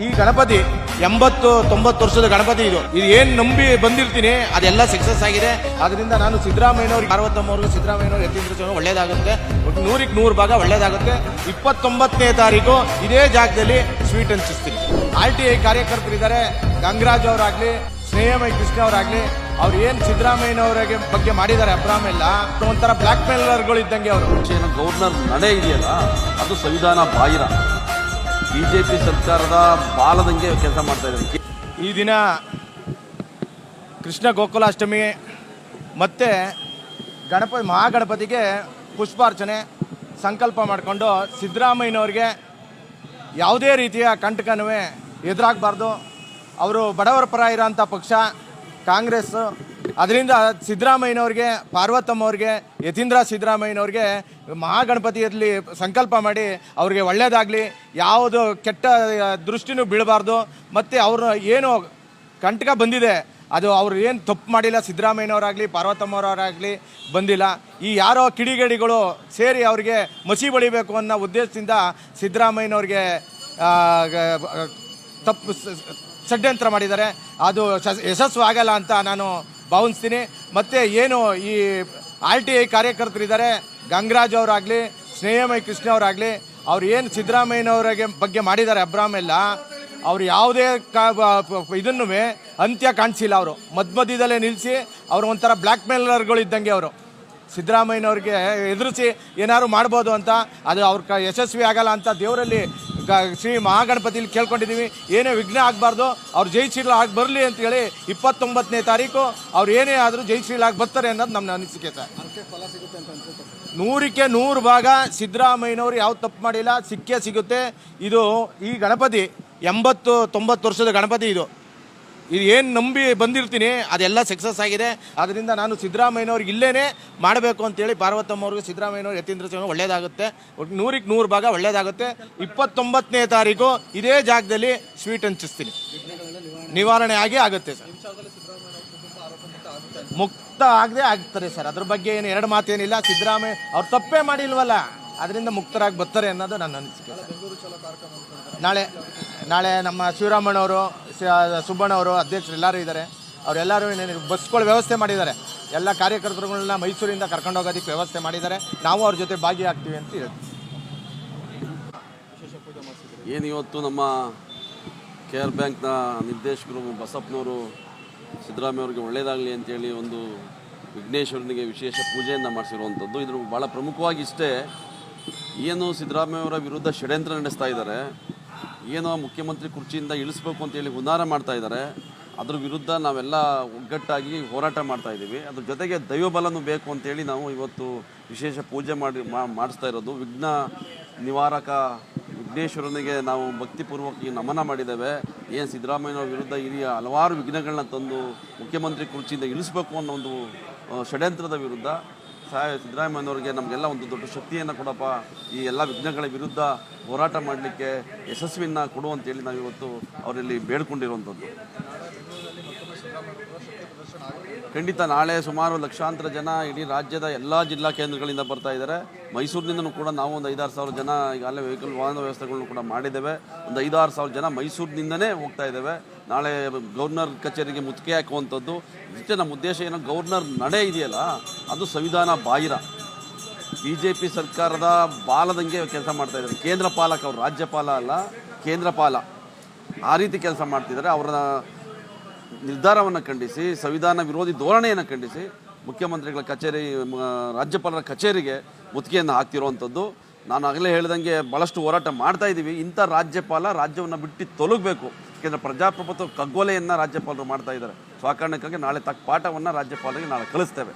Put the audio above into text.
ಈ ಗಣಪತಿ 80-90 ವರ್ಷದ ಗಣಪತಿ ಇದು ಏನು ನಂಬಿ ಬಂದಿರ್ತೀನಿ ಅದೆಲ್ಲ ಸಕ್ಸಸ್ ಆಗಿದೆ. ಅದರಿಂದ ನಾನು ಸಿದ್ದರಾಮಯ್ಯನವ್ರಿಗೆ 60 ಸಿದ್ದರಾಮಯ್ಯನವ್ರು ಯತೀಂದ್ರ ಒಳ್ಳೇದಾಗುತ್ತೆ, 100% ಭಾಗ ಒಳ್ಳೇದಾಗುತ್ತೆ. 29ನೇ ತಾರೀಕು ಇದೇ ಜಾಗದಲ್ಲಿ ಸ್ವೀಟ್ ಹಂಚಿಸ್ತೀನಿ. RTI ಕಾರ್ಯಕರ್ತರಿದ್ದಾರೆ, ಗಂಗರಾಜ್ ಅವರಾಗ್ಲಿ, ಸ್ನೇಹಮಯ ಕೃಷ್ಣ ಅವರಾಗ್ಲಿ, ಅವ್ರು ಏನು ಸಿದ್ದರಾಮಯ್ಯನವರಿಗೆ ಬಗ್ಗೆ ಮಾಡಿದ್ದಾರೆ ಅಬ್ರಾಮ್ ಎಲ್ಲ ಒಂಥರ ಬ್ಲಾಕ್ ಮೇಲರ್ಗಳು ಇದ್ದಂಗೆ. ಅವರು ಗವರ್ನರ್ ನಡೆ ಇದೆಯಲ್ಲ ಅದು ಸಂವಿಧಾನ ಬಾಹಿರ, ಬಿಜೆಪಿ ಸರ್ಕಾರದ ಬಾಲದಂಗೆ ಕೆಲಸ ಮಾಡ್ತಾ ಇದ್ದಾರೆ. ಈ ದಿನ ಕೃಷ್ಣ ಗೋಕುಲಾಷ್ಟಮಿ ಮತ್ತು ಮಹಾಗಣಪತಿಗೆ ಪುಷ್ಪಾರ್ಚನೆ ಸಂಕಲ್ಪ ಮಾಡಿಕೊಂಡು ಸಿದ್ದರಾಮಯ್ಯನವ್ರಿಗೆ ಯಾವುದೇ ರೀತಿಯ ಕಂಟಕನೂ ಎದುರಾಗಬಾರ್ದು. ಅವರು ಬಡವರ ಪರ ಇರೋಂಥ ಪಕ್ಷ ಕಾಂಗ್ರೆಸ್ಸು. ಅದರಿಂದ ಸಿದ್ದರಾಮಯ್ಯನವ್ರಿಗೆ, ಪಾರ್ವತಮ್ಮವ್ರಿಗೆ, ಯತೀಂದ್ರ ಸಿದ್ದರಾಮಯ್ಯನವ್ರಿಗೆ ಮಹಾಗಣಪತಿಯಲ್ಲಿ ಸಂಕಲ್ಪ ಮಾಡಿ ಅವ್ರಿಗೆ ಒಳ್ಳೆಯದಾಗಲಿ, ಯಾವುದು ಕೆಟ್ಟ ದೃಷ್ಟಿನೂ ಬೀಳಬಾರ್ದು. ಮತ್ತು ಅವರು ಏನು ಕಂಟಕ ಬಂದಿದೆ ಅದು ಅವರು ಏನು ತಪ್ಪು ಮಾಡಿಲ್ಲ, ಸಿದ್ದರಾಮಯ್ಯನವರಾಗಲಿ ಪಾರ್ವತಮ್ಮವರಾಗಲಿ ಬಂದಿಲ್ಲ. ಈ ಯಾರೋ ಕಿಡಿಗೇಡಿಗಳು ಸೇರಿ ಅವರಿಗೆ ಮಸಿ ಬಳಿಬೇಕು ಅನ್ನೋ ಉದ್ದೇಶದಿಂದ ಸಿದ್ದರಾಮಯ್ಯನವ್ರಿಗೆ ತಪ್ಪು ಷಡ್ಯಂತ್ರ ಮಾಡಿದ್ದಾರೆ. ಅದು ಯಶಸ್ವಿ ಆಗಲ್ಲ ಅಂತ ನಾನು ಭಾವಿಸ್ತೀನಿ. ಮತ್ತು ಏನು ಈ RTI ಕಾರ್ಯಕರ್ತರಿದ್ದಾರೆ, ಗಂಗರಾಜ್ ಅವರಾಗಲಿ, ಸ್ನೇಹಮಯ ಕೃಷ್ಣ ಅವರಾಗಲಿ, ಅವ್ರು ಏನು ಸಿದ್ದರಾಮಯ್ಯನವರಿಗೆ ಬಗ್ಗೆ ಮಾಡಿದ್ದಾರೆ ಅಬ್ರಾಮ್ ಎಲ್ಲ, ಅವ್ರು ಯಾವುದೇ ಇದನ್ನು ಅಂತ್ಯ ಕಾಣಿಸಿಲ್ಲ. ಅವರು ಮಧ್ಯದಲ್ಲೇ ನಿಲ್ಲಿಸಿ ಅವರು ಒಂಥರ ಬ್ಲ್ಯಾಕ್ ಮೇಲರ್ಗಳು ಇದ್ದಂಗೆ. ಅವರು ಸಿದ್ದರಾಮಯ್ಯನವ್ರಿಗೆ ಎದುರಿಸಿ ಏನಾದ್ರು ಮಾಡ್ಬೋದು ಅಂತ, ಅದು ಅವ್ರ ಯಶಸ್ವಿ ಆಗಲ್ಲ ಅಂತ ದೇವರಲ್ಲಿ ಶ್ರೀ ಮಹಾಗಣಪತಿಲಿ ಕೇಳ್ಕೊಂಡಿದ್ದೀವಿ. ಏನೇ ವಿಘ್ನ ಆಗಬಾರ್ದು, ಅವ್ರು ಜಯಶೀಲಾಗಿ ಬರಲಿ ಅಂತೇಳಿ 29ನೇ ತಾರೀಕು ಅವ್ರು ಏನೇ ಆದರೂ ಜಯಶೀಲಾಗಿ ಬರ್ತಾರೆ ಅನ್ನೋದು ನಮ್ಮ ಅನಿಸಿಕೆ ಸರ್. 100ಕ್ಕೆ 100 ಭಾಗ ಸಿದ್ದರಾಮಯ್ಯನವರು ಯಾವ ತಪ್ಪು ಮಾಡಿಲ್ಲ, ಸಿಕ್ಕೇ ಸಿಗುತ್ತೆ. ಇದು ಈ ಗಣಪತಿ 80-90 ವರ್ಷದ ಗಣಪತಿ ಇದು ಏನು ನಂಬಿ ಬಂದಿರ್ತೀನಿ ಅದೆಲ್ಲ ಸಕ್ಸಸ್ ಆಗಿದೆ. ಅದರಿಂದ ನಾನು ಸಿದ್ದರಾಮಯ್ಯನವ್ರಿಗೆ ಇಲ್ಲೇ ಮಾಡಬೇಕು ಅಂತೇಳಿ ಪಾರ್ವತಮ್ಮವ್ರಿಗೆ, ಸಿದ್ದರಾಮಯ್ಯನವ್ರು, ಯತೀಂದ್ರ ಒಳ್ಳೇದಾಗುತ್ತೆ, 100% ಭಾಗ ಒಳ್ಳೇದಾಗುತ್ತೆ. 29ನೇ ತಾರೀಕು ಇದೇ ಜಾಗದಲ್ಲಿ ಸ್ವೀಟ್ ಹಂಚಿಸ್ತೀನಿ. ನಿವಾರಣೆ ಆಗುತ್ತೆ ಸರ್, ಮುಕ್ತ ಆಗದೆ ಆಗ್ತಾರೆ ಸರ್. ಅದ್ರ ಬಗ್ಗೆ ಏನು ಎರಡು ಮಾತೇನಿಲ್ಲ. ಸಿದ್ದರಾಮಯ್ಯ ಅವ್ರು ತಪ್ಪೇ ಮಾಡಿಲ್ವಲ್ಲ, ಅದರಿಂದ ಮುಕ್ತರಾಗಿ ಬರ್ತಾರೆ ಅನ್ನೋದು ನನ್ನ ಅನಿಸಿಕೆ. ನಾಳೆ ನಮ್ಮ ಶಿವರಾಮಣ್ಣವರು, ಸುಬ್ಬಣ್ಣವರು ಅಧ್ಯಕ್ಷರು ಎಲ್ಲರೂ ಇದ್ದಾರೆ. ಅವರೆಲ್ಲರೂ ಬಸ್ಗಳ ವ್ಯವಸ್ಥೆ ಮಾಡಿದ್ದಾರೆ. ಎಲ್ಲ ಕಾರ್ಯಕರ್ತರುಗಳನ್ನ ಮೈಸೂರಿಂದ ಕರ್ಕೊಂಡು ಹೋಗೋದಕ್ಕೆ ವ್ಯವಸ್ಥೆ ಮಾಡಿದ್ದಾರೆ. ನಾವು ಅವ್ರ ಜೊತೆ ಭಾಗಿಯಾಗ್ತೀವಿ ಅಂತ ಹೇಳ್ತೀವಿ. ಏನು ಇವತ್ತು ನಮ್ಮ KR ಬ್ಯಾಂಕ್ನ ನಿರ್ದೇಶಕರು ಬಸಪ್ಪನವರು ಸಿದ್ದರಾಮಯ್ಯವ್ರಿಗೆ ಒಳ್ಳೆಯದಾಗಲಿ ಅಂತೇಳಿ ಒಂದು ವಿಘ್ನೇಶ್ವರನಿಗೆ ವಿಶೇಷ ಪೂಜೆಯನ್ನು ಮಾಡಿಸಿರುವಂಥದ್ದು. ಇದ್ರ ಭಾಳ ಪ್ರಮುಖವಾಗಿ ಇಷ್ಟೇ, ಏನು ಸಿದ್ದರಾಮಯ್ಯವರ ವಿರುದ್ಧ ಷಡ್ಯಂತ್ರ ನಡೆಸ್ತಾ ಇದ್ದಾರೆ, ಏನೋ ಮುಖ್ಯಮಂತ್ರಿ ಕುರ್ಚಿಯಿಂದ ಇಳಿಸ್ಬೇಕು ಅಂತೇಳಿ ಹುನ್ನಾರ ಮಾಡ್ತಾ ಇದ್ದಾರೆ. ಅದ್ರ ವಿರುದ್ಧ ನಾವೆಲ್ಲ ಒಗ್ಗಟ್ಟಾಗಿ ಹೋರಾಟ ಮಾಡ್ತಾ ಇದ್ದೀವಿ. ಅದ್ರ ಜೊತೆಗೆ ದೈವಬಲನೂ ಬೇಕು ಅಂತೇಳಿ ನಾವು ಇವತ್ತು ವಿಶೇಷ ಪೂಜೆ ಮಾಡಿಸ್ತಾ ಇರೋದು. ವಿಘ್ನ ನಿವಾರಕ ವಿಘ್ನೇಶ್ವರನಿಗೆ ನಾವು ಭಕ್ತಿಪೂರ್ವಕ ನಮನ ಮಾಡಿದ್ದೇವೆ. ಏನು ಸಿದ್ದರಾಮಯ್ಯನವ್ರ ವಿರುದ್ಧ ಹಿರಿಯ ಹಲವಾರು ವಿಘ್ನಗಳನ್ನ ತಂದು ಮುಖ್ಯಮಂತ್ರಿ ಕುರ್ಚಿಯಿಂದ ಇಳಿಸ್ಬೇಕು ಅನ್ನೋ ಒಂದು ಷಡ್ಯಂತ್ರದ ವಿರುದ್ಧ ಸಿದ್ದರಾಮಯ್ಯನವ್ರಿಗೆ ನಮಗೆಲ್ಲ ಒಂದು ದೊಡ್ಡ ಶಕ್ತಿಯನ್ನು ಕೊಡಪ್ಪ, ಈ ಎಲ್ಲ ವಿಘ್ನಗಳ ವಿರುದ್ಧ ಹೋರಾಟ ಮಾಡಲಿಕ್ಕೆ ಯಶಸ್ವಿಯನ್ನು ಕೊಡು ಅಂತೇಳಿ ನಾವು ಇವತ್ತು ಅವರಲ್ಲಿ ಬೇಡ್ಕೊಂಡಿರುವಂಥದ್ದು. ಖಂಡಿತ ನಾಳೆ ಸುಮಾರು ಲಕ್ಷಾಂತರ ಜನ ಇಡೀ ರಾಜ್ಯದ ಎಲ್ಲ ಜಿಲ್ಲಾ ಕೇಂದ್ರಗಳಿಂದ ಬರ್ತಾ ಇದ್ದಾರೆ. ಮೈಸೂರಿನಿಂದನೂ ಕೂಡ ನಾವು ಒಂದು 5-6 ಜನ ಈಗಾಗಲೇ ವಾಹನ ವ್ಯವಸ್ಥೆಗಳನ್ನು ಕೂಡ ಮಾಡಿದ್ದೇವೆ. ಒಂದು 5-6 ಜನ ಮೈಸೂರಿನಿಂದನೇ ಹೋಗ್ತಾ ಇದ್ದೇವೆ. ನಾಳೆ ಗವರ್ನರ್ ಕಚೇರಿಗೆ ಮುತ್ತಿಗೆ ಹಾಕುವಂಥದ್ದು. ಇಷ್ಟೇ ನಮ್ಮ ಉದ್ದೇಶ. ಏನೋ ಗವರ್ನರ್ ನಡೆ ಇದೆಯಲ್ಲ ಅದು ಸಂವಿಧಾನ ಬಾಹಿರ, ಬಿಜೆಪಿ ಸರ್ಕಾರದ ಬಾಲದಂಗೆ ಕೆಲಸ ಮಾಡ್ತಾ ಇದ್ದಾರೆ. ಕೇಂದ್ರ ಪಾಲಕ ಅವರು, ರಾಜ್ಯಪಾಲ ಅಲ್ಲ, ಕೇಂದ್ರ ಪಾಲ, ಆ ರೀತಿ ಕೆಲಸ ಮಾಡ್ತಿದ್ದಾರೆ. ಅವರ ನಿರ್ಧಾರವನ್ನು ಖಂಡಿಸಿ, ಸಂವಿಧಾನ ವಿರೋಧಿ ಧೋರಣೆಯನ್ನು ಖಂಡಿಸಿ ಮುಖ್ಯಮಂತ್ರಿಗಳ ಕಚೇರಿ, ರಾಜ್ಯಪಾಲರ ಕಚೇರಿಗೆ ಮುತ್ತಿಗೆಯನ್ನು ಹಾಕ್ತಿರುವಂಥದ್ದು. ನಾನು ಆಗಲೇ ಹೇಳ್ದಂಗೆ ಭಾಳಷ್ಟು ಹೋರಾಟ ಮಾಡ್ತಾ ಇದ್ದೀವಿ. ಇಂಥ ರಾಜ್ಯಪಾಲ ರಾಜ್ಯವನ್ನು ಬಿಟ್ಟು ತೊಲಗಬೇಕು. ಯಾಕೆಂದರೆ ಪ್ರಜಾಪ್ರಭುತ್ವ ಕಗ್ಗೊಲೆಯನ್ನು ರಾಜ್ಯಪಾಲರು ಮಾಡ್ತಾ ಇದ್ದಾರೆ. ಸ್ವ ಕಾರಣಕ್ಕಾಗಿ ನಾಳೆ ತಕ್ಕ ಪಾಠವನ್ನು ರಾಜ್ಯಪಾಲರಿಗೆ ನಾಳೆ ಕಳಿಸ್ತೇವೆ.